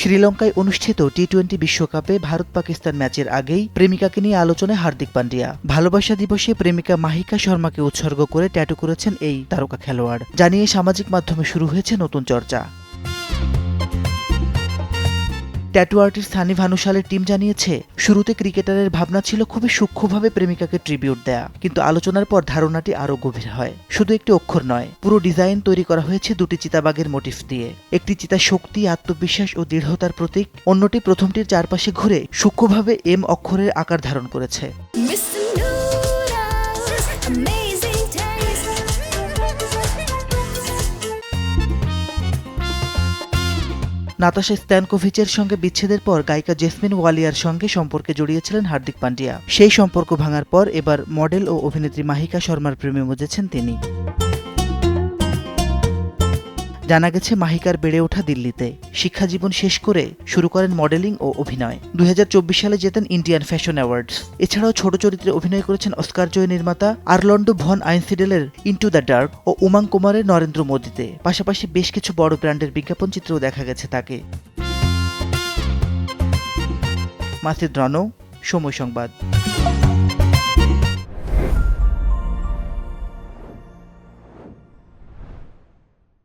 শ্রীলঙ্কায় অনুষ্ঠিত টি-20 বিশ্বকাপে ভারত-পাকিস্তান ম্যাচের আগেই প্রেমিকাকে নিয়ে আলোচনায় হার্দিক পান্ডিয়া। ভালোবাসা দিবসে প্রেমিকা মাহিকা শর্মাকে উৎসর্গ করে ট্যাটু করেছেন এই তারকা খেলোয়াড়। জানিয়ে সামাজিক মাধ্যমে শুরু হয়েছে নতুন চর্চা। ট্যাটু আর্টিস্ট সানি ভানুশালের টিম জানিয়েছে, শুরুতে ক্রিকেটারের ভাবনা ছিল খুবই সূক্ষ্মভাবে প্রেমিকাকে ট্রিবিউট দেয়া, কিন্তু আলোচনার পর ধারণাটি আরও গভীর হয়। শুধু একটি অক্ষর নয়, পুরো ডিজাইন তৈরি করা হয়েছে দুটি চিতাবাঘের মোটিফ দিয়ে। একটি চিতা শক্তি, আত্মবিশ্বাস ও দৃঢ়তার প্রতীক, অন্যটি প্রথমটির চারপাশে ঘুরে সূক্ষ্মভাবে এম অক্ষরের আকার ধারণ করেছে। নাতাশা স্ট্যানকোভিচের সঙ্গে বিচ্ছেদের পর গায়িকা জেসমিন ওয়ালিয়ার সঙ্গে সম্পর্কে জড়িয়েছিলেন হার্দিক পান্ডিয়া। সেই সম্পর্ক ভাঙার পর এবার মডেল ও অভিনেত্রী মাহিকা শর্মার প্রেমে মজেছেন তিনি। জানা গেছে, মাহিকার বেড়ে ওঠা দিল্লিতে। শিক্ষাজীবন শেষ করে শুরু করেন মডেলিং ও অভিনয়। 2024 সালে জেতেন ইন্ডিয়ান ফ্যাশন অ্যাওয়ার্ডস। এছাড়াও ছোট চরিত্রে অভিনয় করেছেন অস্কার জয়ী নির্মাতা আর্লন্ডো ভন আইনসিডেলের ইন্টু দ্য ডার্ক ও উমাং কুমারের নরেন্দ্র মোদিতে। পাশাপাশি বেশ কিছু বড় ব্র্যান্ডের বিজ্ঞাপন চিত্রেও দেখা গেছে তাকে। মাসিদ রানো, সময় সংবাদ।